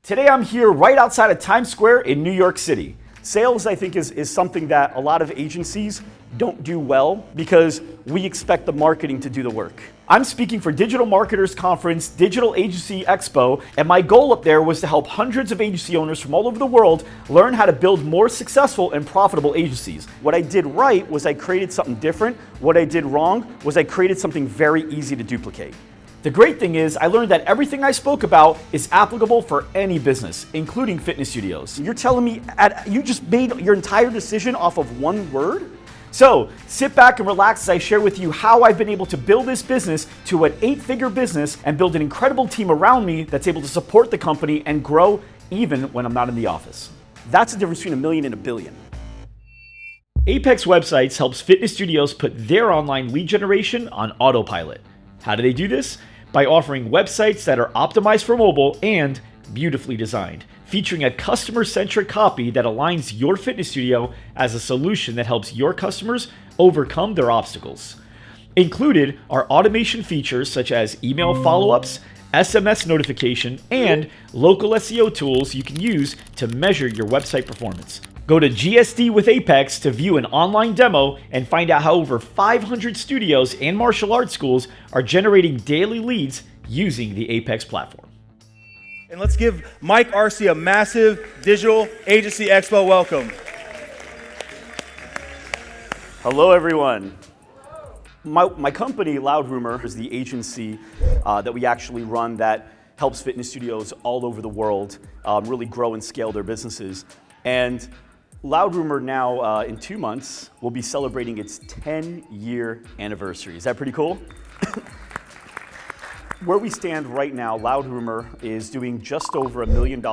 Today I'm here right outside of Times Square in New York City. Sales, I think, is something that a lot of agencies don't do well because we expect the marketing to do the work. I'm speaking for Digital Marketers Conference, Digital Agency Expo, and my goal up there was to help hundreds of agency owners from all over the world learn how to build more successful and profitable agencies. What I did right was I created something different. What I did wrong was I created something very easy to duplicate. The great thing is I learned that everything I spoke about is applicable for any business, including fitness studios. You're telling me you just made your entire decision off of one word? So sit back and relax as I share with you how I've been able to build this business to an 8-figure business and build an incredible team around me that's able to support the company and grow even when I'm not in the office. That's the difference between $1 million and $1 billion. Apex Websites helps fitness studios put their online lead generation on autopilot. How do they do this? By offering websites that are optimized for mobile and beautifully designed, featuring a customer-centric copy that aligns your fitness studio as a solution that helps your customers overcome their obstacles. Included are automation features such as email follow-ups, SMS notification, and local SEO tools you can use to measure your website performance. Go to GSD with Apex to view an online demo and find out how over 500 studios and martial arts schools are generating daily leads using the Apex platform. And let's give Mike Arce a massive Digital Agency Expo welcome. Hello, everyone. My company, Loud Rumor, is the agency that we actually run that helps fitness studios all over the world really grow and scale their businesses. And Loud Rumor now, in 2 months, will be celebrating its 10-year anniversary. Is that pretty cool? Where we stand right now, Loud Rumor is doing just over $1 million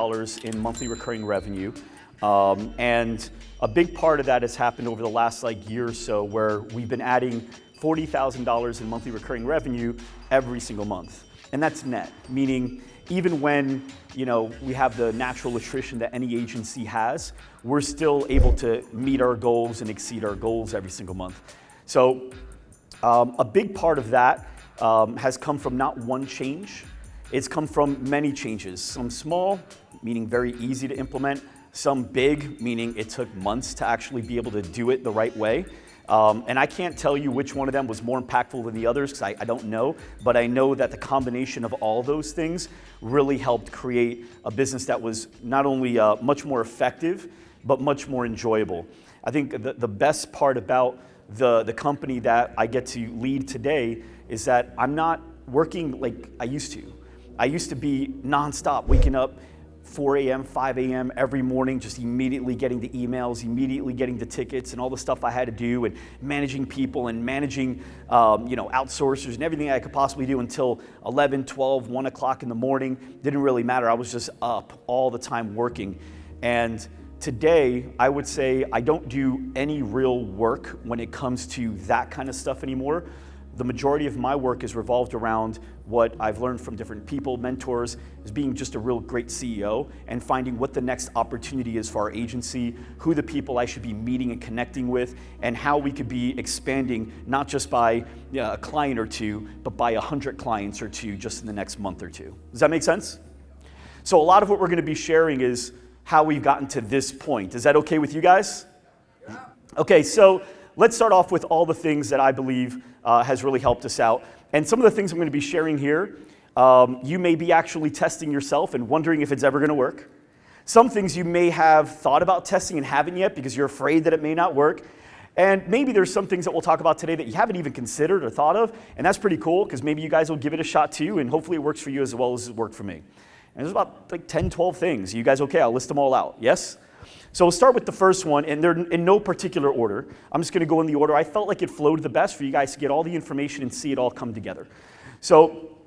in monthly recurring revenue. And a big part of that has happened over the last year or so, where we've been adding $40,000 in monthly recurring revenue every single month. And that's net, meaning even when we have the natural attrition that any agency has, we're still able to meet our goals and exceed our goals every single month. So a big part of that has come from not one change. It's come from many changes. Some small, meaning very easy to implement. Some big, meaning it took months to actually be able to do it the right way. And I can't tell you which one of them was more impactful than the others because I don't know, but I know that the combination of all those things really helped create a business that was not only much more effective, but much more enjoyable. I think the best part about the company that I get to lead today is that I'm not working like I used to. I used to be nonstop, waking up 4 a.m., 5 a.m. every morning, just immediately getting the emails, immediately getting the tickets and all the stuff I had to do, and managing people and managing outsourcers and everything I could possibly do until 11, 12, 1 o'clock in the morning. Didn't really matter. I was just up all the time working. And today, I would say I don't do any real work when it comes to that kind of stuff anymore. The majority of my work is revolved around what I've learned from different people, mentors, is being just a real great CEO and finding what the next opportunity is for our agency, who the people I should be meeting and connecting with, and how we could be expanding not just by a client or two, but by 100 clients or two just in the next month or two. Does that make sense? So a lot of what we're going to be sharing is how we've gotten to this point. Is that okay with you guys? Yeah. Okay, so let's start off with all the things that I believe has really helped us out. And some of the things I'm going to be sharing here, you may be actually testing yourself and wondering if it's ever going to work. Some things you may have thought about testing and haven't yet because you're afraid that it may not work. And maybe there's some things that we'll talk about today that you haven't even considered or thought of. And that's pretty cool because maybe you guys will give it a shot too, and hopefully it works for you as well as it worked for me. And there's about 10, 12 things. You guys okay? I'll list them all out. Yes? So we'll start with the first one, and they're in no particular order. I'm just going to go in the order I felt like it flowed the best for you guys to get all the information and see it all come together. So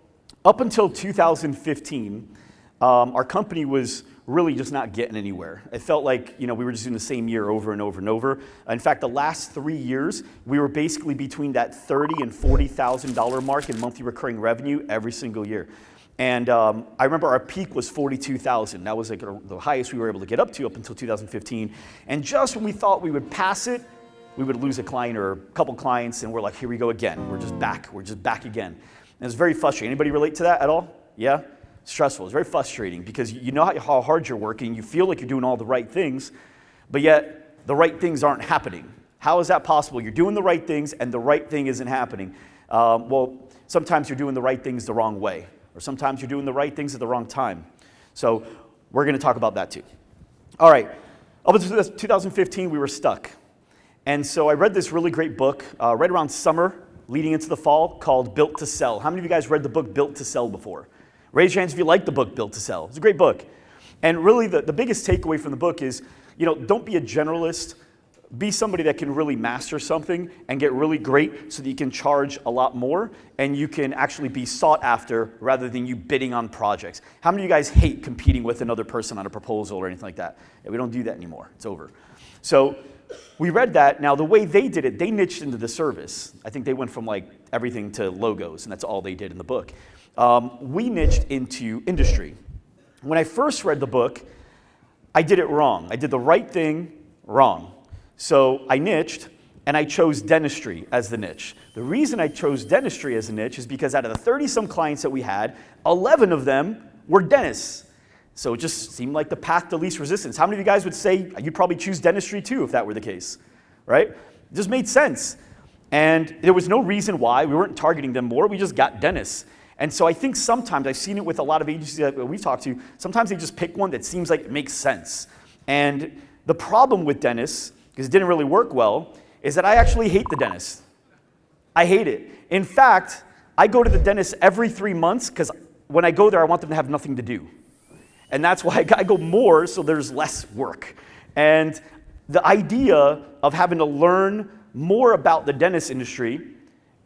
up until 2015, our company was really just not getting anywhere. It felt like we were just doing the same year over and over and over. In fact, the last 3 years, we were basically between that $30,000 and $40,000 mark in monthly recurring revenue every single year. And I remember our peak was 42,000. That was the highest we were able to get up until 2015. And just when we thought we would pass it, we would lose a client or a couple clients, and we're like, here we go again. We're just back again. And it's very frustrating. Anybody relate to that at all? Yeah? stressful. It's very frustrating because you know how hard you're working. You feel like you're doing all the right things, but yet the right things aren't happening. How is that possible? You're doing the right things and the right thing isn't happening. Well, sometimes you're doing the right things the wrong way, or sometimes you're doing the right things at the wrong time. So we're going to talk about that too. All right. Up until 2015, we were stuck. And so I read this really great book right around summer leading into the fall called Built to Sell. How many of you guys read the book Built to Sell before? Raise your hands if you like the book Built to Sell. It's a great book. And really the biggest takeaway from the book is, don't be a generalist. Be somebody that can really master something and get really great so that you can charge a lot more and you can actually be sought after rather than you bidding on projects. How many of you guys hate competing with another person on a proposal or anything like that? Yeah, we don't do that anymore. It's over. So we read that. Now, the way they did it, they niched into the service. I think they went from like everything to logos, and that's all they did in the book. We niched into industry. When I first read the book, I did it wrong. I did the right thing wrong. So I niched, and I chose dentistry as the niche. The reason I chose dentistry as a niche is because out of the 30-some clients that we had, 11 of them were dentists. So it just seemed like the path to least resistance. How many of you guys would say you'd probably choose dentistry too if that were the case, right? It just made sense. And there was no reason why. We weren't targeting them more. We just got dentists. And so I think sometimes, I've seen it with a lot of agencies that we talk to, sometimes they just pick one that seems like it makes sense. And the problem with dentists, because it didn't really work well, is that I actually hate the dentist. I hate it. In fact, I go to the dentist every 3 months because when I go there, I want them to have nothing to do. And that's why I go more so there's less work. And the idea of having to learn more about the dentist industry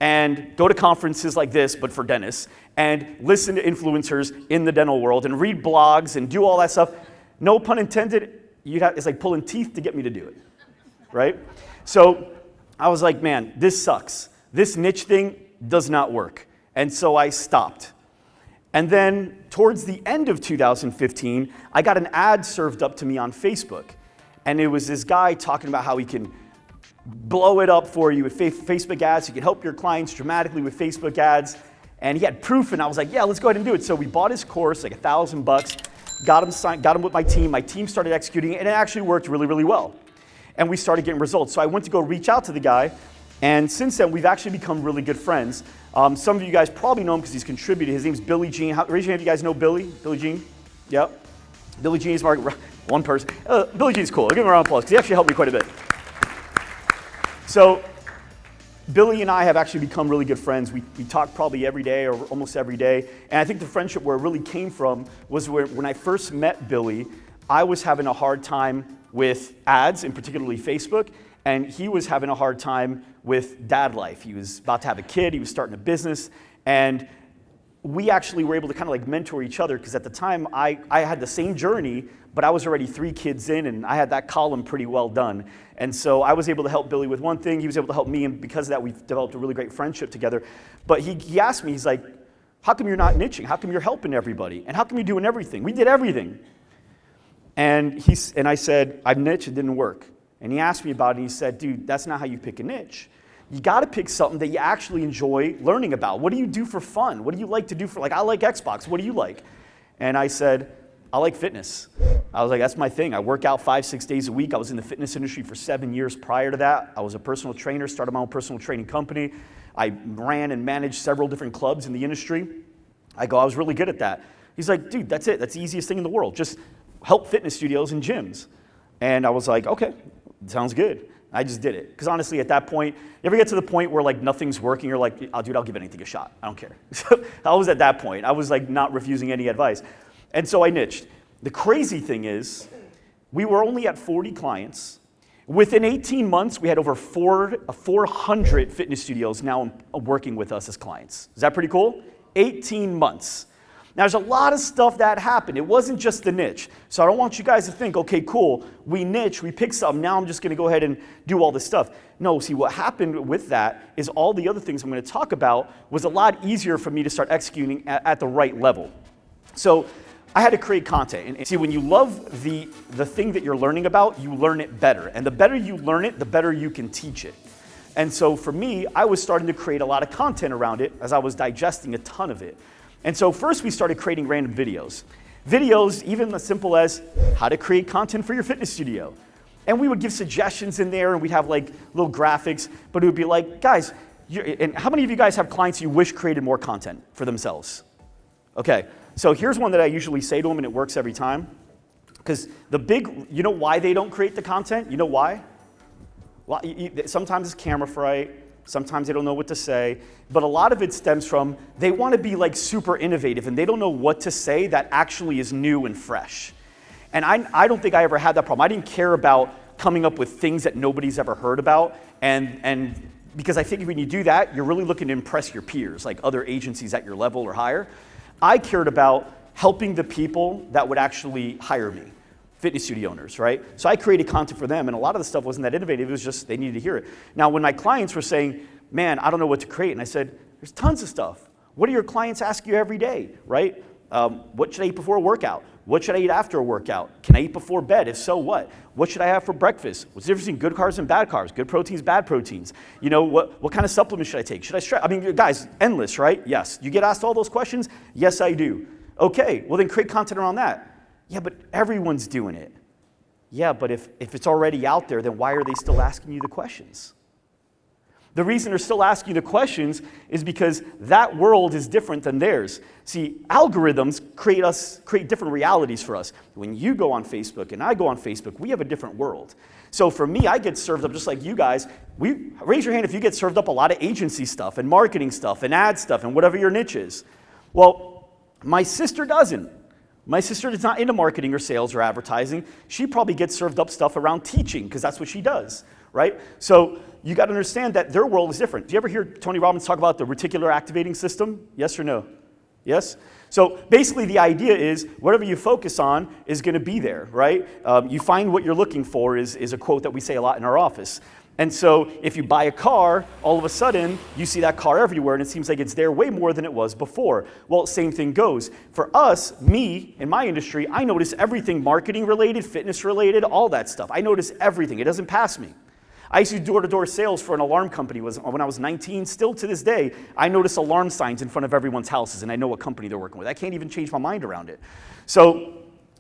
and go to conferences like this, but for dentists, and listen to influencers in the dental world and read blogs and do all that stuff, no pun intended, it's like pulling teeth to get me to do it. Right? So I was like, man, this sucks. This niche thing does not work. And so I stopped. And then towards the end of 2015, I got an ad served up to me on Facebook. And it was this guy talking about how he can blow it up for you with Facebook ads. He can help your clients dramatically with Facebook ads. And he had proof, and I was like, yeah, let's go ahead and do it. So we bought his course, like $1,000, got him signed, got him with my team. My team started executing it, and it actually worked really, really well. And we started getting results. So I went to go reach out to the guy, and since then, we've actually become really good friends. Some of you guys probably know him because he's contributed. His name's Billy Jean. Raise your hand if you guys know Billy. Billy Jean? Yep. Billy Jean is one person. Billy Jean's cool. I'll give him a round of applause because he actually helped me quite a bit. So Billy and I have actually become really good friends. We talk probably every day or almost every day. And I think the friendship where it really came from was when I first met Billy, I was having a hard time with ads, and particularly Facebook, and he was having a hard time with dad life. He was about to have a kid, he was starting a business, and we actually were able to kind of like mentor each other because at the time I had the same journey, but I was already 3 kids in and I had that column pretty well done. And so I was able to help Billy with one thing, he was able to help me, and because of that we've developed a really great friendship together. But he asked me, he's like, how come you're not niching? How come you're helping everybody? And how come you're doing everything? We did everything. And I said, I've niched, it didn't work. And he asked me about it, and he said, dude, that's not how you pick a niche. You got to pick something that you actually enjoy learning about. What do you do for fun? What do you like to do for, I like Xbox. What do you like? And I said, I like fitness. I was like, that's my thing. I work out 5-6 days a week. I was in the fitness industry for 7 years prior to that. I was a personal trainer, started my own personal training company. I ran and managed several different clubs in the industry. I was really good at that. He's like, dude, that's it. That's the easiest thing in the world. Just help fitness studios and gyms. And I was like, okay, sounds good. I just did it. Because honestly, at that point, you ever get to the point where like nothing's working, you're like, oh, dude, I'll give anything a shot. I don't care. So I was at that point. I was like not refusing any advice. And so I niched. The crazy thing is, we were only at 40 clients. Within 18 months, we had over 400 fitness studios now working with us as clients. Is that pretty cool? 18 months. Now, there's a lot of stuff that happened. It wasn't just the niche. So I don't want you guys to think, okay, cool, we niche, we pick something, now I'm just going to go ahead and do all this stuff. No, see, what happened with that is all the other things I'm going to talk about was a lot easier for me to start executing at the right level. So I had to create content. And see, when you love the thing that you're learning about, you learn it better. And the better you learn it, the better you can teach it. And so for me, I was starting to create a lot of content around it as I was digesting a ton of it. And so first we started creating random videos. Videos, even as simple as how to create content for your fitness studio. And we would give suggestions in there, and we'd have like little graphics, but it would be like, guys, and how many of you guys have clients you wish created more content for themselves? Okay, so here's one that I usually say to them, and it works every time. Because you know why they don't create the content? You know why? Well, sometimes it's camera fright, sometimes they don't know what to say, but a lot of it stems from they want to be like super innovative, and they don't know what to say that actually is new and fresh. And I don't think I ever had that problem. I didn't care about coming up with things that nobody's ever heard about, and because I think when you do that, you're really looking to impress your peers, like other agencies at your level or higher. I cared about helping the people that would actually hire me, fitness studio owners, right? So I created content for them, and a lot of the stuff wasn't that innovative, it was just they needed to hear it. Now, when my clients were saying, man, I don't know what to create, and I said, there's tons of stuff. What do your clients ask you every day, right? What should I eat before a workout? What should I eat after a workout? Can I eat before bed? If so, what? What should I have for breakfast? What's the difference between good carbs and bad carbs? Good proteins, bad proteins? You know, what kind of supplements should I take? Should I stretch? I mean, guys, endless, right? Yes. You get asked all those questions? Yes, I do. Okay, well then create content around that. Yeah, but everyone's doing it. Yeah, but if it's already out there, then why are they still asking you the questions? The reason they're still asking you the questions is because that world is different than theirs. See, algorithms create different realities for us. When you go on Facebook and I go on Facebook, we have a different world. So for me, I get served up just like you guys. Raise your hand if you get served up a lot of agency stuff and marketing stuff and ad stuff and whatever your niche is. Well, my sister doesn't. My sister is not into marketing or sales or advertising. She probably gets served up stuff around teaching because that's what she does, right? So you got to understand that their world is different. Do you ever hear Tony Robbins talk about the reticular activating system? Yes or no? Yes? So basically the idea is whatever you focus on is going to be there, right? You find what you're looking for is a quote that we say a lot in our office. And so if you buy a car, all of a sudden you see that car everywhere and it seems like it's there way more than it was before. Well, same thing goes. For us, me, in my industry, I notice everything marketing related, fitness related, all that stuff. I notice everything. It doesn't pass me. I used to do door-to-door sales for an alarm company when I was 19. Still to this day, I notice alarm signs in front of everyone's houses and I know what company they're working with. I can't even change my mind around it. So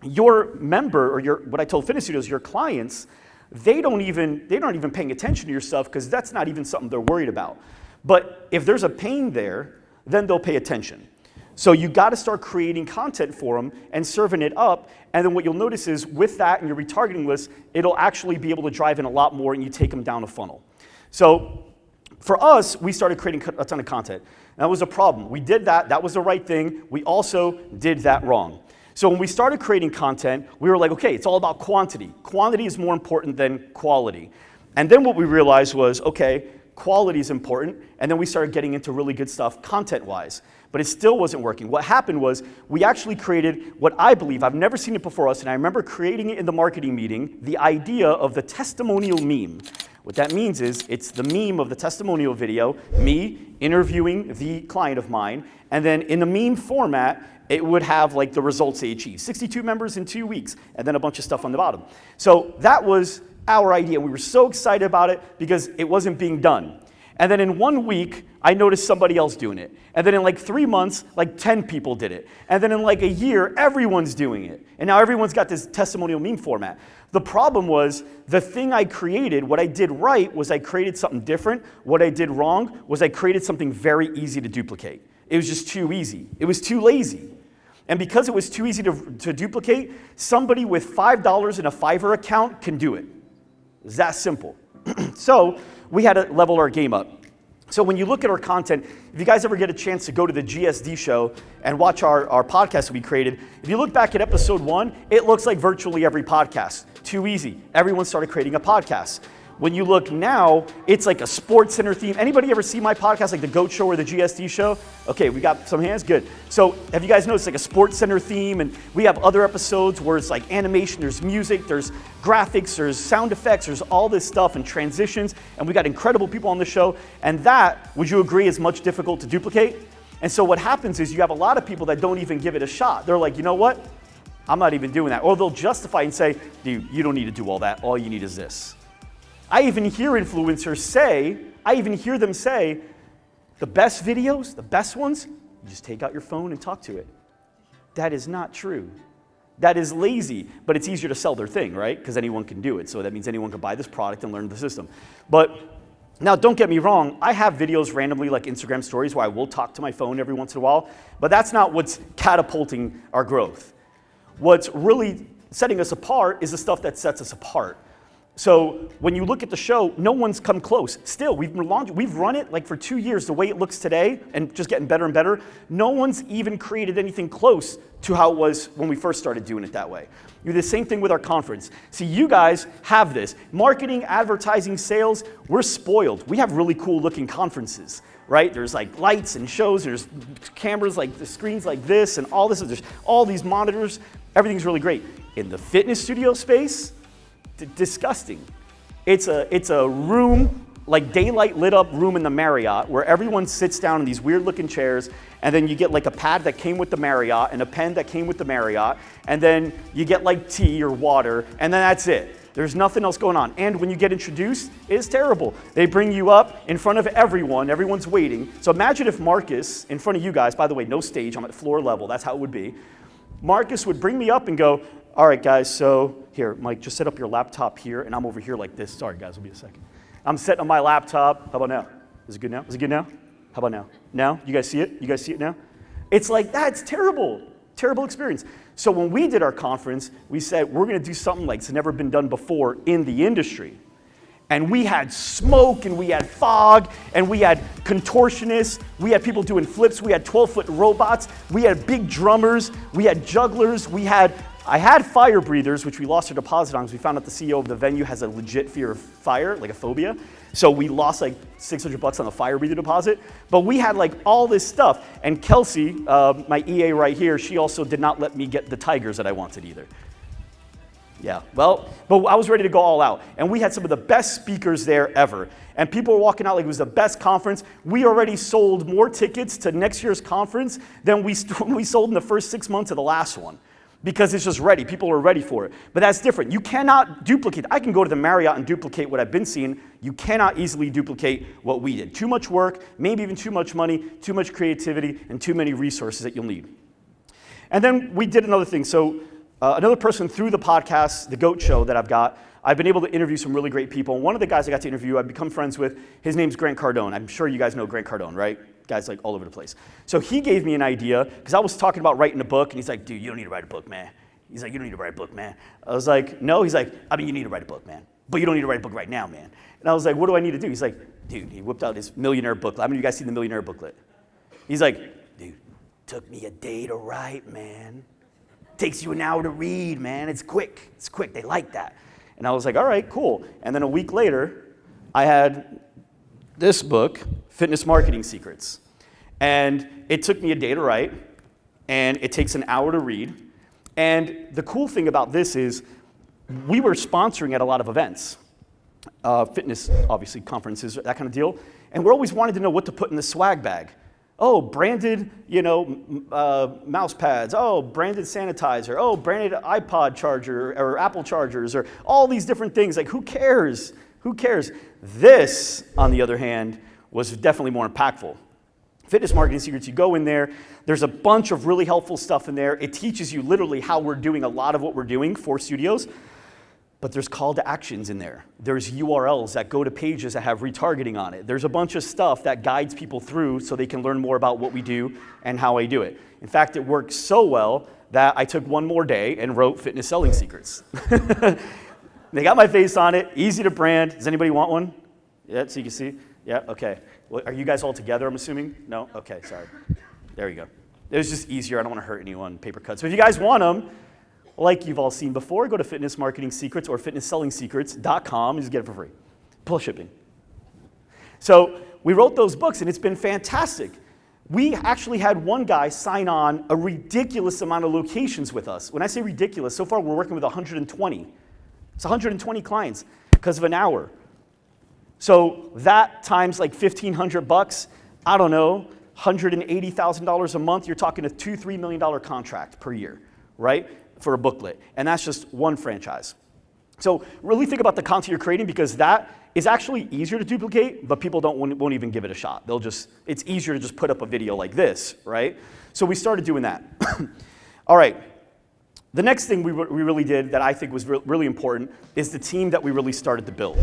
your member or what I told fitness studios, your clients, they're not even paying attention to your stuff because that's not even something they're worried about. But if there's a pain there, then they'll pay attention. So you got to start creating content for them and serving it up. And then what you'll notice is with that and your retargeting list, it'll actually be able to drive in a lot more and you take them down a funnel. So for us, we started creating a ton of content. That was a problem. We did that. That was the right thing. We also did that wrong. So when we started creating content, we were like, okay, it's all about quantity. Quantity is more important than quality. And then what we realized was, okay, quality is important. And then we started getting into really good stuff content-wise. But it still wasn't working. What happened was we actually created what I believe, I've never seen it before us, and I remember creating it in the marketing meeting, the idea of the testimonial meme. What that means is it's the meme of the testimonial video, me interviewing the client of mine, and then in the meme format, it would have like the results they achieved. 62 members in 2 weeks, and then a bunch of stuff on the bottom. So that was our idea. We were so excited about it because it wasn't being done. And then in 1 week, I noticed somebody else doing it. And then in like 3 months, like 10 people did it. And then in like a year, everyone's doing it. And now everyone's got this testimonial meme format. The problem was the thing I created, what I did right was I created something different. What I did wrong was I created something very easy to duplicate. It was just too easy. It was too lazy. And because it was too easy to duplicate, somebody with $5 in a Fiverr account can do it. It's that simple. So we had to level our game up. So when you look at our content, if you guys ever get a chance to go to the GSD show and watch our podcast that we created, if you look back at episode 1, it looks like virtually every podcast. Too easy. Everyone started creating a podcast. When you look now, it's like a sports center theme. Anybody ever see my podcast, like the GOAT Show or the GSD show? Okay, we got some hands, good. So have you guys noticed like a sports center theme? And we have other episodes where it's like animation, there's music, there's graphics, there's sound effects, there's all this stuff and transitions. And we got incredible people on the show. And that, would you agree, is much difficult to duplicate? And so what happens is you have a lot of people that don't even give it a shot. They're like, you know what? I'm not even doing that. Or they'll justify and say, dude, you don't need to do all that. All you need is this. I even hear influencers say, the best videos, the best ones, You just take out your phone and talk to it. That is not true. That is lazy, but it's easier to sell their thing, right? Because anyone can do it. So that means anyone can buy this product and learn the system. But now, don't get me wrong. I have videos randomly like Instagram stories where I will talk to my phone every once in a while, but that's not what's catapulting our growth. What's really setting us apart is the stuff that sets us apart. So when you look at the show, no one's come close. Still, we've run it like for 2 years the way it looks today and just getting better and better. No one's even created anything close to how it was when we first started doing it that way. You do the same thing with our conference. See, you guys have this. Marketing, advertising, sales, we're spoiled. We have really cool looking conferences, right? There's like lights and shows, and there's cameras like the screens like this and all this, and there's all these monitors. Everything's really great. In the fitness studio space, disgusting. It's a room, like daylight lit up room in the Marriott where everyone sits down in these weird looking chairs, and then you get like a pad that came with the Marriott and a pen that came with the Marriott, and then you get like tea or water, and then that's it. There's nothing else going on. And when you get introduced, it's terrible. They bring you up in front of everyone, everyone's waiting. So imagine if Marcus, in front of you guys, by the way, no stage, I'm at floor level, that's how it would be. Marcus would bring me up and go, all right, guys, so here, Mike, just set up your laptop here, and I'm over here like this. Sorry, guys, it'll be a second. I'm setting up my laptop. How about now? Is it good now? Is it good now? How about now? Now? You guys see it? You guys see it now? It's like, that's terrible. Terrible experience. So when we did our conference, we said, we're going to do something like it's never been done before in the industry. And we had smoke, and we had fog, and we had contortionists, we had people doing flips, we had 12-foot robots, we had big drummers, we had jugglers, I had fire breathers, which we lost our deposit on because we found out the CEO of the venue has a legit fear of fire, like a phobia. So we lost like $600 on the fire breather deposit. But we had like all this stuff. And Kelsey, my EA right here, she also did not let me get the tigers that I wanted either. Yeah, well, but I was ready to go all out. And we had some of the best speakers there ever. And people were walking out like it was the best conference. We already sold more tickets to next year's conference than we sold in the first 6 months of the last one. Because it's just ready. People are ready for it. But that's different. You cannot duplicate. I can go to the Marriott and duplicate what I've been seeing. You cannot easily duplicate what we did. Too much work, maybe even too much money, too much creativity, and too many resources that you'll need. And then we did another thing. So another person through the podcast, The GOAT Show that I've been able to interview some really great people. And one of the guys I got to interview, I've become friends with, his name's Grant Cardone. I'm sure you guys know Grant Cardone, right? Guys like all over the place. So he gave me an idea, because I was talking about writing a book, and he's like, dude, you don't need to write a book, man. He's like, you don't need to write a book, man. I was like, no. He's like, I mean, you need to write a book, man. But you don't need to write a book right now, man. And I was like, what do I need to do? He's like, dude, he whipped out his millionaire booklet. How many of you guys seen the millionaire booklet? He's like, dude, took me a day to write, man. Takes you an hour to read, man. It's quick. It's quick. They like that. And I was like, all right, cool. And then a week later, I had this book, Fitness Marketing Secrets. And it took me a day to write, and it takes an hour to read. And the cool thing about this is we were sponsoring at a lot of events, fitness, obviously, conferences, that kind of deal. And we're always wanting to know what to put in the swag bag. Oh, branded, mouse pads. Oh, branded sanitizer. Oh, branded iPod charger or Apple chargers or all these different things. Like, who cares? Who cares? This, on the other hand, was definitely more impactful. Fitness Marketing Secrets, you go in there, there's a bunch of really helpful stuff in there. It teaches you literally how we're doing a lot of what we're doing for studios, but there's call to actions in there. There's URLs that go to pages that have retargeting on it. There's a bunch of stuff that guides people through so they can learn more about what we do and how I do it. In fact, it worked so well that I took one more day and wrote Fitness Selling Secrets. They got my face on it, easy to brand. Does anybody want one? Yeah, so you can see? Yeah, okay. Well, are you guys all together, I'm assuming? No? Okay, sorry. There you go. It was just easier. I don't want to hurt anyone, paper cuts. So if you guys want them, like you've all seen before, go to Fitness Marketing Secrets or fitnesssellingSecrets.com and just get it for free. Plus shipping. So we wrote those books, and it's been fantastic. We actually had one guy sign on a ridiculous amount of locations with us. When I say ridiculous, so far we're working with 120. It's 120 clients because of an hour. So that times like $1,500, I don't know, $180,000 a month, you're talking a $2-3 million contract per year, right, for a booklet. And that's just one franchise. So really think about the content you're creating, because that is actually easier to duplicate, but people won't even give it a shot. It's easier to just put up a video like this, right? So we started doing that. All right. The next thing we really did that I think was really important is the team that we really started to build.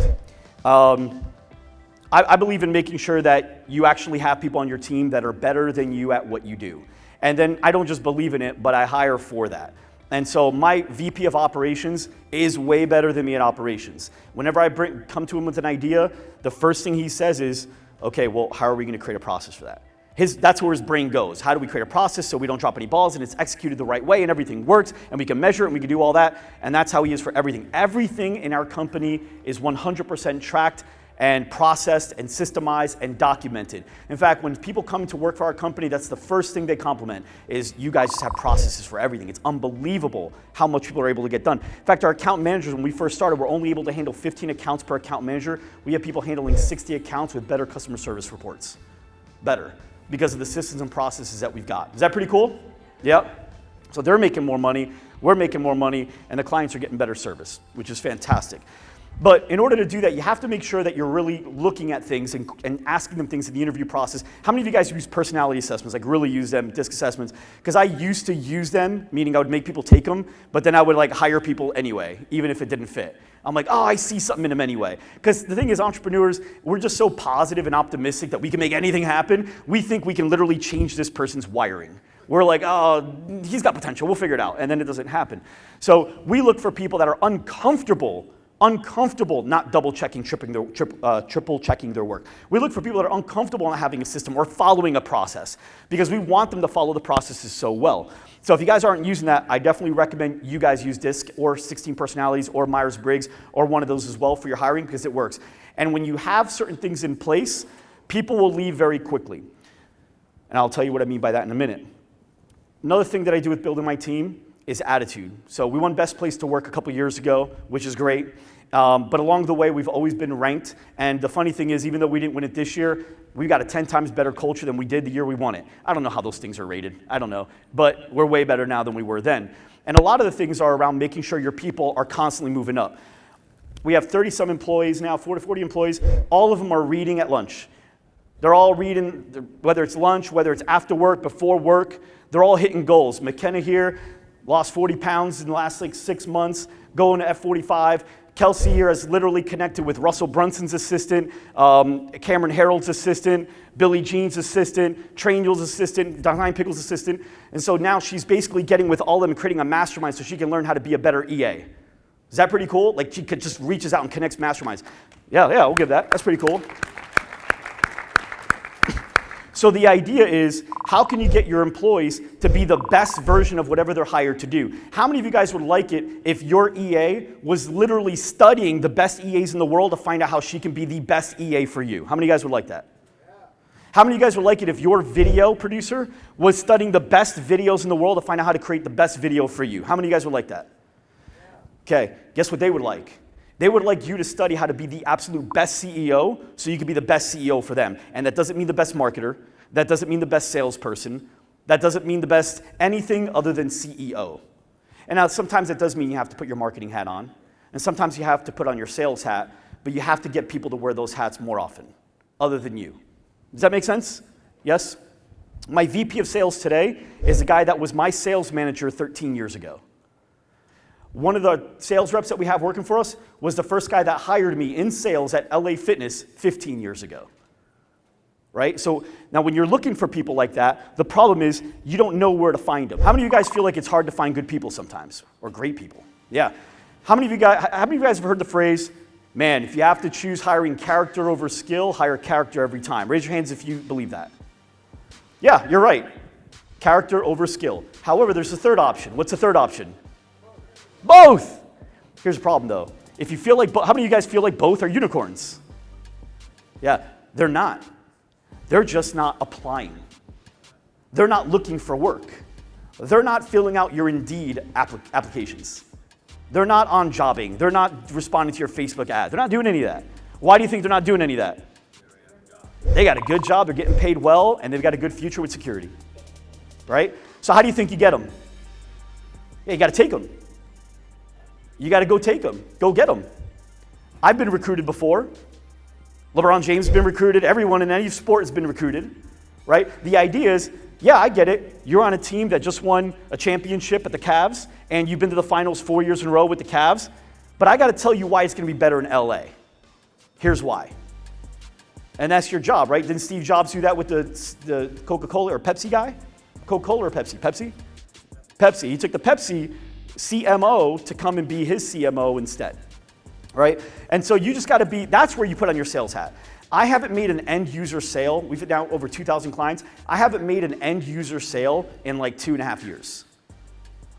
I believe in making sure that you actually have people on your team that are better than you at what you do. And then I don't just believe in it, but I hire for that. And so my VP of operations is way better than me at operations. Whenever I come to him with an idea, the first thing he says is, okay, well, how are we going to create a process for that? That's where his brain goes. How do we create a process so we don't drop any balls and it's executed the right way and everything works and we can measure it and we can do all that? And that's how he is for everything. Everything in our company is 100% tracked and processed and systemized and documented. In fact, when people come to work for our company, that's the first thing they compliment is you guys just have processes for everything. It's unbelievable how much people are able to get done. In fact, our account managers, when we first started, were only able to handle 15 accounts per account manager. We have people handling 60 accounts with better customer service reports. Better, because of the systems and processes that we've got. Is that pretty cool? Yep. So they're making more money, we're making more money, and the clients are getting better service, which is fantastic. But in order to do that, you have to make sure that you're really looking at things and asking them things in the interview process. How many of you guys use personality assessments, like really use them, DISC assessments? Because I used to use them, meaning I would make people take them, but then I would like hire people anyway, even if it didn't fit. I'm like, oh, I see something in them anyway. Because the thing is, entrepreneurs, we're just so positive and optimistic that we can make anything happen. We think we can literally change this person's wiring. We're like, oh, he's got potential, we'll figure it out, and then it doesn't happen. So we look for people that are uncomfortable not double checking, triple checking their work. We look for people that are uncomfortable not having a system or following a process, because we want them to follow the processes so well. So if you guys aren't using that, I definitely recommend you guys use DISC or 16 Personalities or Myers-Briggs or one of those as well for your hiring, because it works. And when you have certain things in place, people will leave very quickly. And I'll tell you what I mean by that in a minute. Another thing that I do with building my team is attitude. So we won Best Place to Work a couple years ago, which is great. But along the way, we've always been ranked. And the funny thing is, even though we didn't win it this year, we've got a 10 times better culture than we did the year we won it. I don't know how those things are rated. I don't know. But we're way better now than we were then. And a lot of the things are around making sure your people are constantly moving up. We have 30-some employees now, 40 employees. All of them are reading at lunch. They're all reading, whether it's lunch, whether it's after work, before work. They're all hitting goals. McKenna here lost 40 pounds in the last 6 months, going to F45. Kelsey here has literally connected with Russell Brunson's assistant, Cameron Harold's assistant, Billie Jean's assistant, Trainul's assistant, Diane Pickle's assistant. And so now she's basically getting with all of them and creating a mastermind so she can learn how to be a better EA. Is that pretty cool? Like she just reaches out and connects masterminds. Yeah, we'll give that. That's pretty cool. So the idea is, how can you get your employees to be the best version of whatever they're hired to do? How many of you guys would like it if your EA was literally studying the best EAs in the world to find out how she can be the best EA for you? How many of you guys would like that? How many of you guys would like it if your video producer was studying the best videos in the world to find out how to create the best video for you? How many of you guys would like that? Okay, guess what they would like? They would like you to study how to be the absolute best CEO so you can be the best CEO for them. And that doesn't mean the best marketer. That doesn't mean the best salesperson. That doesn't mean the best anything other than CEO. And now sometimes it does mean you have to put your marketing hat on. And sometimes you have to put on your sales hat. But you have to get people to wear those hats more often, other than you. Does that make sense? Yes? My VP of sales today is a guy that was my sales manager 13 years ago. One of the sales reps that we have working for us was the first guy that hired me in sales at LA Fitness 15 years ago. Right? So now when you're looking for people like that, the problem is you don't know where to find them. How many of you guys feel like it's hard to find good people sometimes? Or great people? Yeah. How many of you guys have heard the phrase, man, if you have to choose hiring character over skill, hire character every time? Raise your hands if you believe that. Yeah, you're right. Character over skill. However, there's a third option. What's the third option? Both. Here's the problem though. If you feel like, how many of you guys feel like both are unicorns? Yeah, they're not. They're just not applying. They're not looking for work. They're not filling out your Indeed applications. They're not on jobbing. They're not responding to your Facebook ad. They're not doing any of that. Why do you think they're not doing any of that? They got a good job, they're getting paid well, and they've got a good future with security. Right? So how do you think you get them? Yeah, you got to take them. You got to go take them. Go get them. I've been recruited before. LeBron James has been recruited. Everyone in any sport has been recruited, right? The idea is, yeah, I get it. You're on a team that just won a championship at the Cavs, and you've been to the finals 4 years in a row with the Cavs. But I got to tell you why it's going to be better in LA. Here's why. And that's your job, right? Didn't Steve Jobs do that with the Coca-Cola or Pepsi guy? Coca-Cola or Pepsi? Pepsi? Pepsi. He took the Pepsi CMO to come and be his CMO instead, right? And so you just got to be, that's where you put on your sales hat. I haven't made an end user sale. We've now over 2,000 clients. I haven't made an end user sale in like 2.5 years.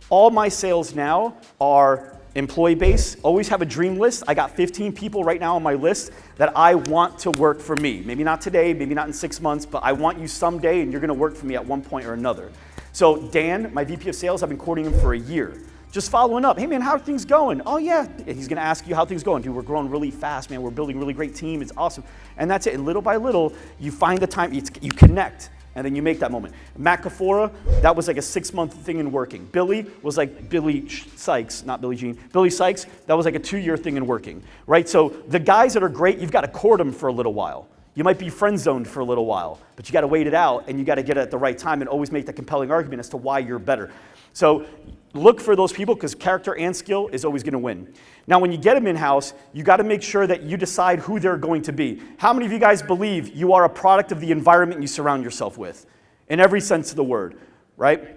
All my sales now are employee base. Always have a dream list. I got 15 people right now on my list that I want to work for me. Maybe not today, maybe not in 6 months, but I want you someday and you're going to work for me at one point or another. So Dan, my VP of sales, I've been courting him for a year. Just following up. Hey man, how are things going? Oh yeah. And he's going to ask you how things going. Dude, we're growing really fast, man. We're building a really great team. It's awesome. And that's it. And little by little, you find the time, you connect. And then you make that moment. Matt Kafora, that was like a 6-month thing in working. Billy was like Billy Sykes, not Billie Jean. Billy Sykes, that was like a 2-year thing in working, right? So the guys that are great, you've got to court them for a little while. You might be friend zoned for a little while, but you got to wait it out and you got to get it at the right time and always make that compelling argument as to why you're better. So look for those people because character and skill is always going to win. Now, when you get them in-house, you got to make sure that you decide who they're going to be. How many of you guys believe you are a product of the environment you surround yourself with? In every sense of the word, right?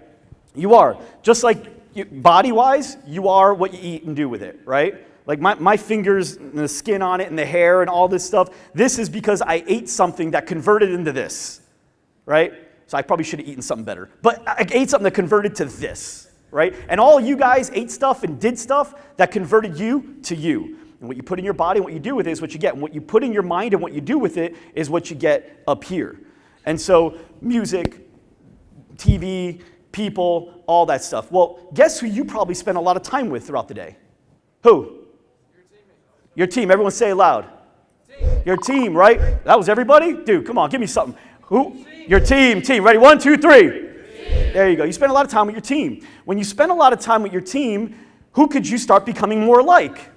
You are. Just like body-wise, you are what you eat and do with it, right? Like my fingers and the skin on it and the hair and all this stuff, this is because I ate something that converted into this, right? So I probably should have eaten something better. But I ate something that converted to this, right? And all you guys ate stuff and did stuff that converted you to you. And what you put in your body and what you do with it is what you get. And what you put in your mind and what you do with it is what you get up here. And so music, TV, people, all that stuff. Well, guess who you probably spend a lot of time with throughout the day? Who? Your team. Everyone say it loud. Team. Your team, right? That was everybody? Dude, come on, give me something. Who? Team. Your team. Team. Ready? 1, 2, 3. Team. There you go. You spend a lot of time with your team. When you spend a lot of time with your team, who could you start becoming more like?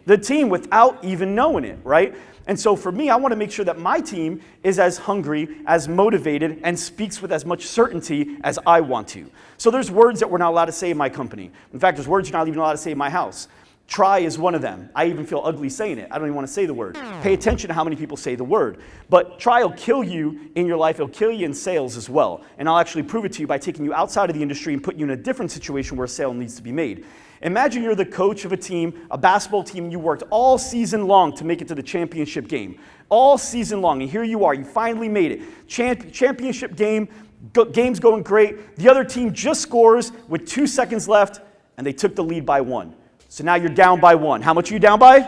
The team without even knowing it, right? And so for me, I want to make sure that my team is as hungry, as motivated, and speaks with as much certainty as I want to. So there's words that we're not allowed to say in my company. In fact, there's words you're not even allowed to say in my house. Try is one of them. I even feel ugly saying it. I don't even want to say the word. Pay attention to how many people say the word. But try will kill you in your life. It'll kill you in sales as well. And I'll actually prove it to you by taking you outside of the industry and put you in a different situation where a sale needs to be made. Imagine you're the coach of a team, a basketball team, and you worked all season long to make it to the championship game. All season long, and here you are, you finally made it. Championship game, game's going great. The other team just scores with 2 seconds left, and they took the lead by 1. So now you're down by 1. How much are you down by?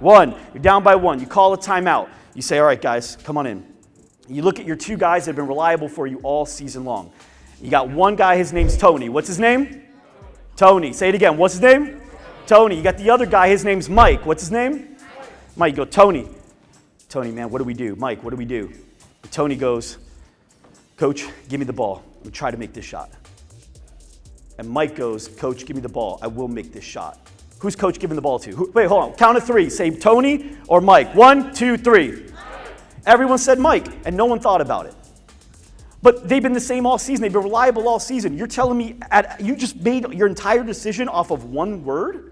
1. You're down by 1. You call a timeout. You say, all right, guys, come on in. You look at your 2 guys that have been reliable for you all season long. You got one guy, his name's Tony. What's his name? Tony. Say it again. What's his name? Tony. You got the other guy, his name's Mike. What's his name? Mike. You go, Tony. Tony, man, what do we do? Mike, what do we do? And Tony goes, Coach, give me the ball. I'm going to try to make this shot. And Mike goes, Coach, give me the ball. I will make this shot. Who's Coach giving the ball to? Wait, hold on. Count of 3. Say Tony or Mike. 1, 2, 3. Everyone said Mike, and no one thought about it. But they've been the same all season. They've been reliable all season. You're telling me you just made your entire decision off of one word?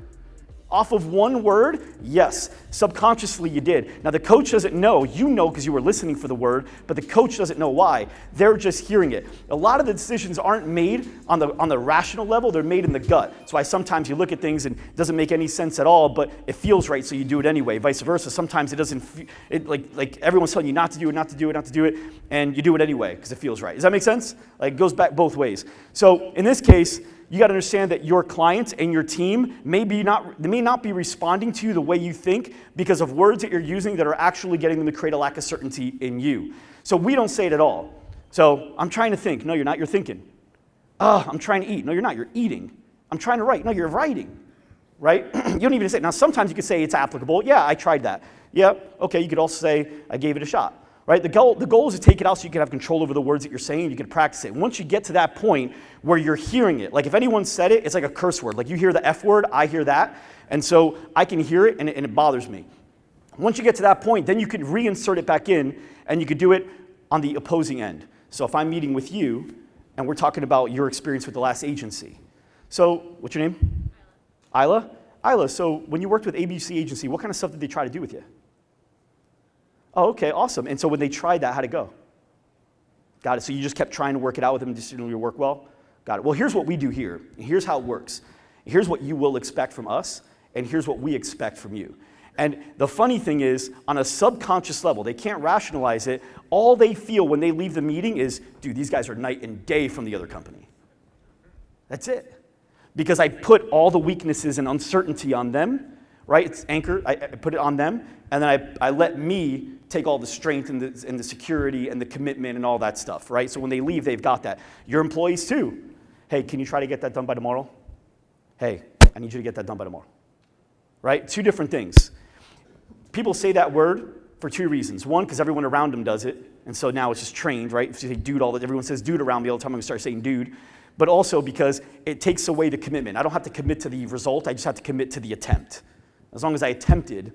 Off of one word? Yes. Subconsciously you did. Now the coach doesn't know. You know because you were listening for the word, but the coach doesn't know why. They're just hearing it. A lot of the decisions aren't made on the rational level. They're made in the gut. That's why sometimes you look at things and it doesn't make any sense at all, but it feels right, so you do it anyway. Vice versa. Sometimes it doesn't. Like everyone's telling you not to do it, not to do it, not to do it, and you do it anyway because it feels right. Does that make sense? Like it goes back both ways. So in this case, you got to understand that your clients and your team may not be responding to you the way you think because of words that you're using that are actually getting them to create a lack of certainty in you. So we don't say it at all. So I'm trying to think. No, you're not. You're thinking. I'm trying to eat. No, you're not. You're eating. I'm trying to write. No, you're writing. Right? You don't even say it. Now, sometimes you could say it's applicable. Yeah, I tried that. Yeah, okay. You could also say I gave it a shot. right? The goal is to take it out so you can have control over the words that you're saying, you can practice it. Once you get to that point where you're hearing it, like if anyone said it, it's like a curse word. Like you hear the F word, I hear that, and so I can hear it and it bothers me. Once you get to that point, then you can reinsert it back in and you could do it on the opposing end. So if I'm meeting with you and we're talking about your experience with the last agency. So what's your name? Isla? Isla, so when you worked with ABC Agency, what kind of stuff did they try to do with you? Oh, okay, awesome. And so when they tried that, how'd it go? Got it. So you just kept trying to work it out with them and just didn't really work well? Got it. Well, here's what we do here. Here's how it works. Here's what you will expect from us, and here's what we expect from you. And the funny thing is, on a subconscious level, they can't rationalize it. All they feel when they leave the meeting is, dude, these guys are night and day from the other company. That's it. Because I put all the weaknesses and uncertainty on them, right? It's anchored. I put it on them, and then I let me take all the strength and the security and the commitment and all that stuff, right? So when they leave, they've got that. Your employees too. Hey, can you try to get that done by tomorrow? Hey, I need you to get that done by tomorrow. Right? Two different things. People say that word for two reasons. One, because everyone around them does it, and so now it's just trained, right? If you say dude everyone says dude around me all the time, I'm gonna start saying dude. But also because it takes away the commitment. I don't have to commit to the result, I just have to commit to the attempt. As long as I attempted,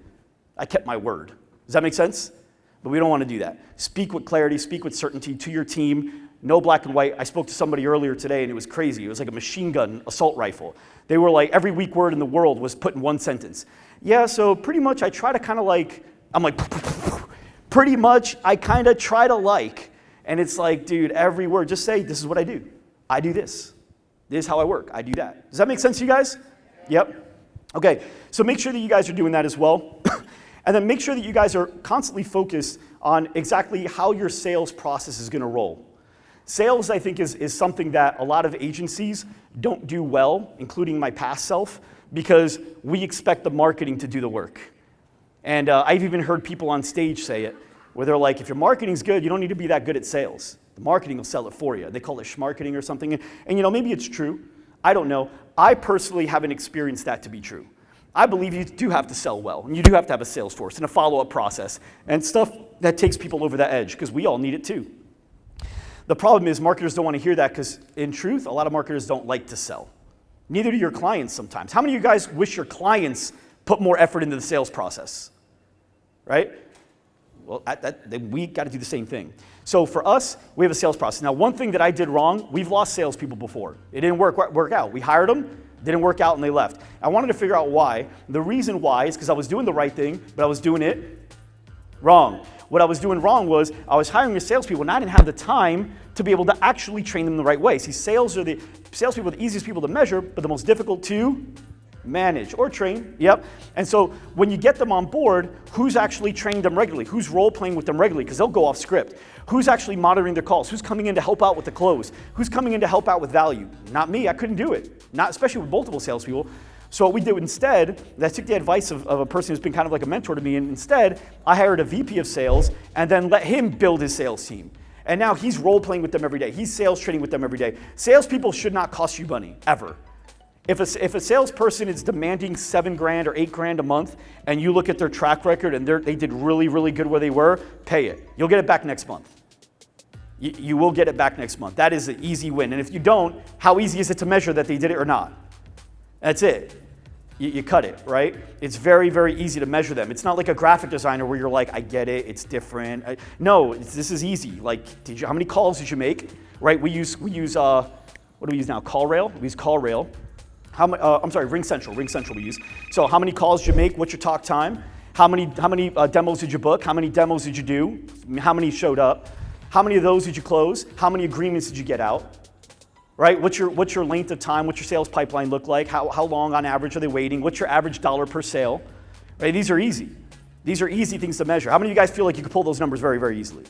I kept my word. Does that make sense? But we don't want to do that. Speak with clarity, speak with certainty to your team. No black and white. I spoke to somebody earlier today and it was crazy. It was like a machine gun assault rifle. They were like, every weak word in the world was put in one sentence. Yeah, so pretty much I try to kind of like, I'm like, pretty much I kind of try to like. And it's like, dude, every word, just say, this is what I do. I do this. This is how I work. I do that. Does that make sense to you guys? Yep. Okay, so make sure that you guys are doing that as well. And then make sure that you guys are constantly focused on exactly how your sales process is going to roll. Sales, I think, is something that a lot of agencies don't do well, including my past self, because we expect the marketing to do the work. And I've even heard people on stage say it, where they're like, if your marketing's good, you don't need to be that good at sales. The marketing will sell it for you. They call it schmarketing or something. And you know, maybe it's true. I don't know. I personally haven't experienced that to be true. I believe you do have to sell well, and you do have to have a sales force and a follow-up process and stuff that takes people over that edge, because we all need it too. The problem is marketers don't want to hear that because, in truth, a lot of marketers don't like to sell. Neither do your clients sometimes. How many of you guys wish your clients put more effort into the sales process? Right? Well, we got to do the same thing. So for us, we have a sales process. Now, one thing that I did wrong, we've lost salespeople before. It didn't work out. We hired them, didn't work out, and they left. I wanted to figure out why. The reason why is because I was doing the right thing, but I was doing it wrong. What I was doing wrong was I was hiring the salespeople, and I didn't have the time to be able to actually train them the right way. See, salespeople are the easiest people to measure, but the most difficult to manage or train. Yep. And so when you get them on board, who's actually training them regularly? Who's role playing with them regularly? Because they'll go off script. Who's actually monitoring their calls? Who's coming in to help out with the close? Who's coming in to help out with value? Not me. I couldn't do it. Not especially with multiple salespeople. So what we did instead, I took the advice of a person who's been kind of like a mentor to me, and instead I hired a VP of sales and then let him build his sales team. And now he's role playing with them every day. He's sales training with them every day. Salespeople should not cost you money, ever. If a salesperson is demanding $7,000 or $8,000 a month, and you look at their track record and they did really, really good where they were, pay it. You'll get it back next month. You will get it back next month. That is an easy win. And if you don't, how easy is it to measure that they did it or not? That's it. You cut it, right? It's very, very easy to measure them. It's not like a graphic designer where you're like, I get it, it's different. This is easy. Like, how many calls did you make? Right? We use what do we use now? CallRail. We use CallRail. RingCentral. RingCentral we use. So how many calls did you make? What's your talk time? How many demos did you book? How many demos did you do? How many showed up? How many of those did you close? How many agreements did you get out? Right? What's your length of time? What's your sales pipeline look like? How long on average are they waiting? What's your average dollar per sale? Right? These are easy. These are easy things to measure. How many of you guys feel like you could pull those numbers very, very easily?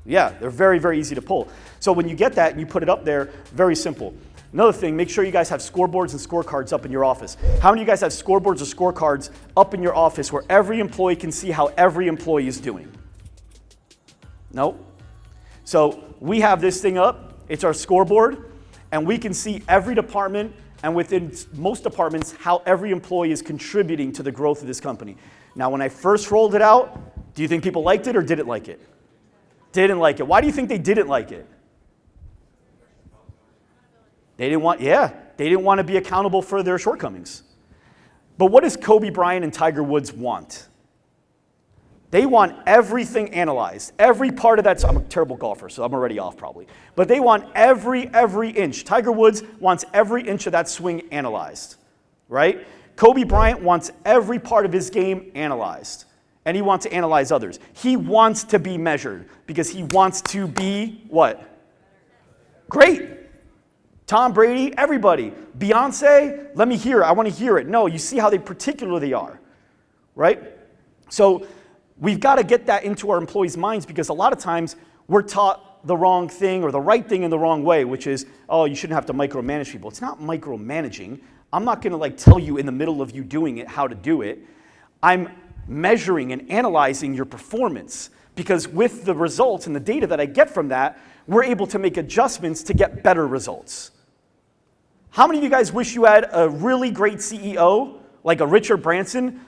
Yeah, they're very, very easy to pull. So when you get that and you put it up there, very simple. Another thing, make sure you guys have scoreboards and scorecards up in your office. How many of you guys have scoreboards or scorecards up in your office where every employee can see how every employee is doing? Nope. So we have this thing up. It's our scoreboard. And we can see every department, and within most departments, how every employee is contributing to the growth of this company. Now, when I first rolled it out, do you think people liked it or didn't like it? Didn't like it. Why do you think they didn't like it? They didn't want to be accountable for their shortcomings. But what does Kobe Bryant and Tiger Woods want? They want everything analyzed. Every part of that. I'm a terrible golfer, so I'm already off probably. But they want every inch. Tiger Woods wants every inch of that swing analyzed, right? Kobe Bryant wants every part of his game analyzed. And he wants to analyze others. He wants to be measured because he wants to be what? Great. Tom Brady, everybody. Beyonce, let me hear it. I want to hear it. No, you see how particular they are, right? So we've got to get that into our employees' minds because a lot of times we're taught the wrong thing or the right thing in the wrong way, which is, oh, you shouldn't have to micromanage people. It's not micromanaging. I'm not going to tell you in the middle of you doing it how to do it. I'm measuring and analyzing your performance because with the results and the data that I get from that, we're able to make adjustments to get better results. How many of you guys wish you had a really great CEO, like a Richard Branson,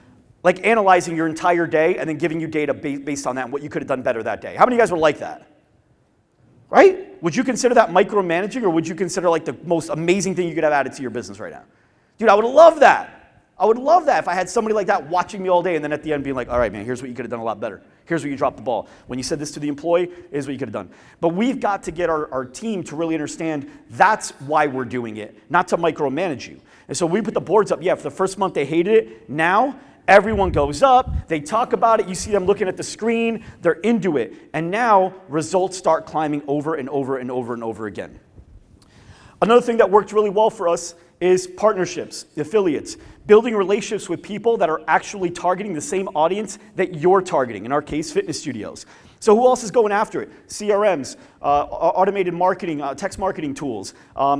analyzing your entire day and then giving you data based on that and what you could have done better that day? How many of you guys would like that? Right? Would you consider that micromanaging or would you consider the most amazing thing you could have added to your business right now? Dude, I would love that. I would love that if I had somebody like that watching me all day and then at the end being like, all right, man, here's what you could have done a lot better. Here's where you dropped the ball. When you said this to the employee, here's what you could have done. But we've got to get our team to really understand that's why we're doing it, not to micromanage you. And so we put the boards up. Yeah, for the first month they hated it. Now everyone goes up. They talk about it. You see them looking at the screen. They're into it. And now results start climbing over and over and over and over again. Another thing that worked really well for us is partnerships, affiliates, building relationships with people that are actually targeting the same audience that you're targeting, in our case, fitness studios. So who else is going after it? CRMs, automated marketing, text marketing tools,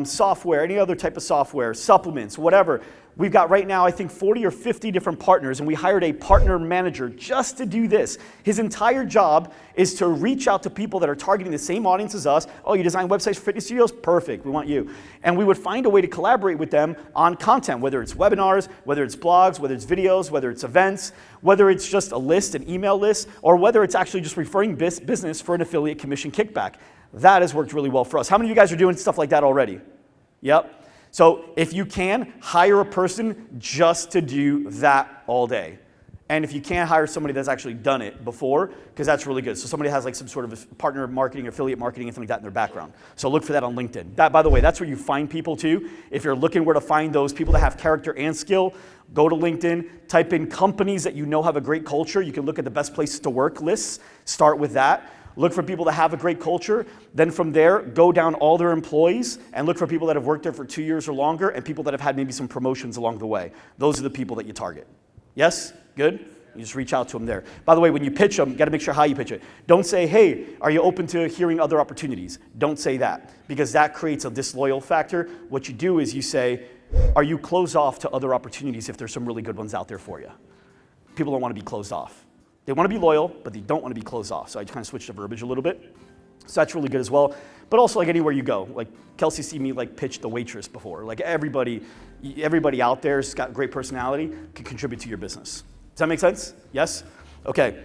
software, any other type of software, supplements, whatever. We've got right now, I think, 40 or 50 different partners, and we hired a partner manager just to do this. His entire job is to reach out to people that are targeting the same audience as us. Oh, you design websites for fitness studios? Perfect, we want you. And we would find a way to collaborate with them on content, whether it's webinars, whether it's blogs, whether it's videos, whether it's events, whether it's just a list, an email list, or whether it's actually just referring business for an affiliate commission kickback. That has worked really well for us. How many of you guys are doing stuff like that already? Yep. So if you can, hire a person just to do that all day. And if you can't, hire somebody that's actually done it before, because that's really good. So somebody has some sort of partner marketing, affiliate marketing, and something like that in their background. So look for that on LinkedIn. That, by the way, that's where you find people too. If you're looking where to find those people that have character and skill, go to LinkedIn, type in companies that you know have a great culture. You can look at the best places to work lists, start with that. Look for people that have a great culture. Then from there, go down all their employees and look for people that have worked there for 2 years or longer and people that have had maybe some promotions along the way. Those are the people that you target. Yes? Good? You just reach out to them there. By the way, when you pitch them, you got to make sure how you pitch it. Don't say, hey, are you open to hearing other opportunities? Don't say that because that creates a disloyal factor. What you do is you say, are you closed off to other opportunities if there's some really good ones out there for you? People don't want to be closed off. They want to be loyal, but they don't want to be closed off. So I kind of switched the verbiage a little bit. So that's really good as well. But also anywhere you go, Kelsey see me pitch the waitress before. Everybody out there's got great personality, can contribute to your business. Does that make sense? Yes? Okay.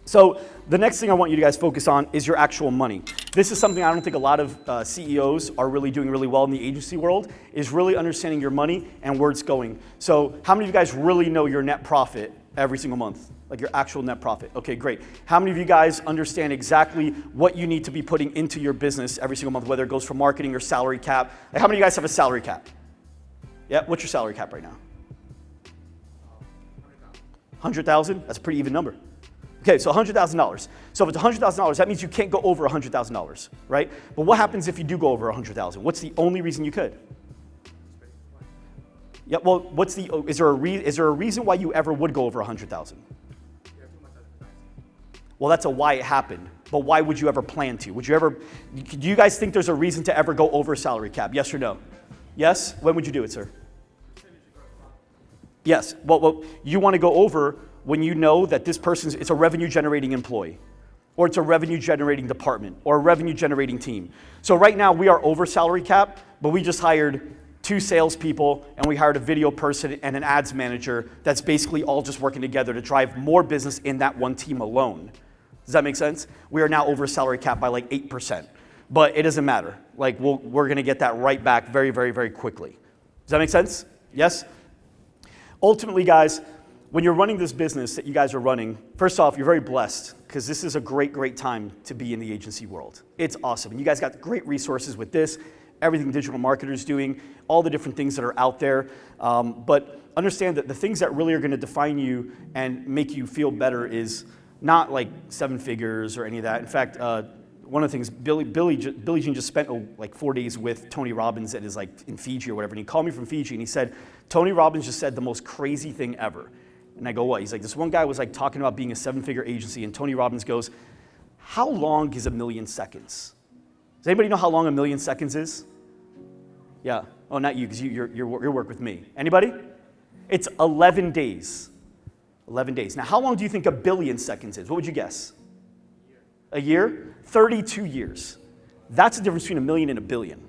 So the next thing I want you to guys focus on is your actual money. This is something I don't think a lot of CEOs are really doing really well in the agency world, is really understanding your money and where it's going. So how many of you guys really know your net profit every single month? Your actual net profit. Okay, great. How many of you guys understand exactly what you need to be putting into your business every single month, whether it goes for marketing or salary cap? How many of you guys have a salary cap? Yeah, what's your salary cap right now? 100,000? That's a pretty even number. Okay, so $100,000. So if it's $100,000, that means you can't go over $100,000, right? But what happens if you do go over $100,000? What's the only reason you could? Yeah, well, is there a reason why you ever would go over 100,000? Well, that's a why it happened. But why would you ever plan to? Do you guys think there's a reason to ever go over salary cap? Yes or no? Yes? When would you do it, sir? Yes. Well, you want to go over when you know that this it's a revenue generating employee, or it's a revenue generating department, or a revenue generating team. So right now we are over salary cap, but we just hired 2 salespeople, and we hired a video person and an ads manager that's basically all just working together to drive more business in that one team alone. Does Does that make sense? We are now over salary cap by like 8%, but it doesn't matter. Like we're gonna get that right back very, very, very quickly. Does that make sense? Yes? Ultimately, guys, when you're running this business that you guys are running, first off, you're very blessed because this is a great, great time to be in the agency world. It's awesome. And you guys got great resources with this, everything digital marketers doing, all the different things that are out there. But understand that the things that really are going to define you and make you feel better is not like 7 figures or any of that. In fact, one of the things, Billie Jean just spent like 4 days with Tony Robbins at his like in Fiji or whatever. And he called me from Fiji and he said, Tony Robbins just said the most crazy thing ever. And I go, what? He's like, this one guy was like talking about being a 7-figure agency, and Tony Robbins goes, how long is 1,000,000 seconds? Does anybody know how long 1,000,000 seconds is? Yeah. Oh, not you, because you work with me. Anybody? It's 11 days. 11 days. Now, how long do you think 1,000,000,000 seconds is? What would you guess? A year? 32 years. That's the difference between 1,000,000 and 1,000,000,000.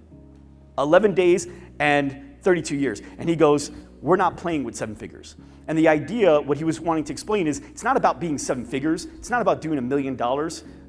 11 days and 32 years. And he goes, we're not playing with 7 figures. And the idea, what he was wanting to explain is, it's not about being 7 figures. It's not about doing $1 million.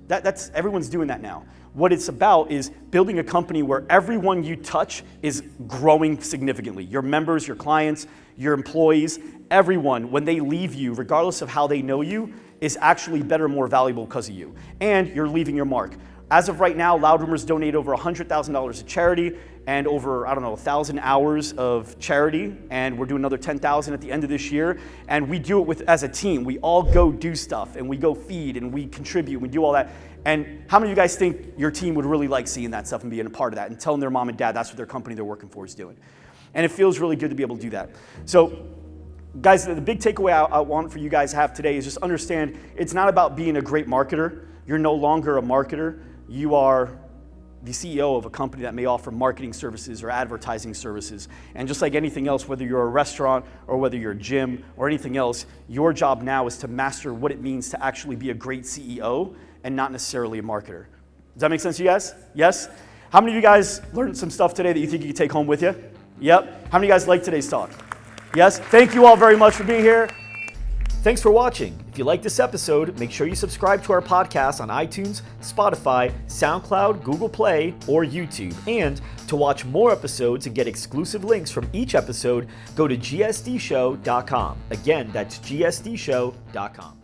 That's everyone's doing that now. What it's about is building a company where everyone you touch is growing significantly. Your members, your clients, your employees, everyone, when they leave you, regardless of how they know you, is actually better and more valuable because of you. And you're leaving your mark. As of right now, Loud Rumors donate over $100,000 to charity and over, 1,000 hours of charity. And we're doing another 10,000 at the end of this year. And we do it as a team. We all go do stuff and we go feed and we contribute. We do all that. And how many of you guys think your team would really like seeing that stuff and being a part of that and telling their mom and dad that's what their company they're working for is doing? And it feels really good to be able to do that. So, guys, the big takeaway I want for you guys to have today is just understand it's not about being a great marketer. You're no longer a marketer. You are the CEO of a company that may offer marketing services or advertising services. And just like anything else, whether you're a restaurant or whether you're a gym or anything else, your job now is to master what it means to actually be a great CEO and not necessarily a marketer. Does that make sense to you guys? Yes? How many of you guys learned some stuff today that you think you can take home with you? Yep. How many of you guys liked today's talk? Yes? Thank you all very much for being here. Thanks for watching. If you like this episode, make sure you subscribe to our podcast on iTunes, Spotify, SoundCloud, Google Play, or YouTube. And to watch more episodes and get exclusive links from each episode, go to gsdshow.com. Again, that's gsdshow.com.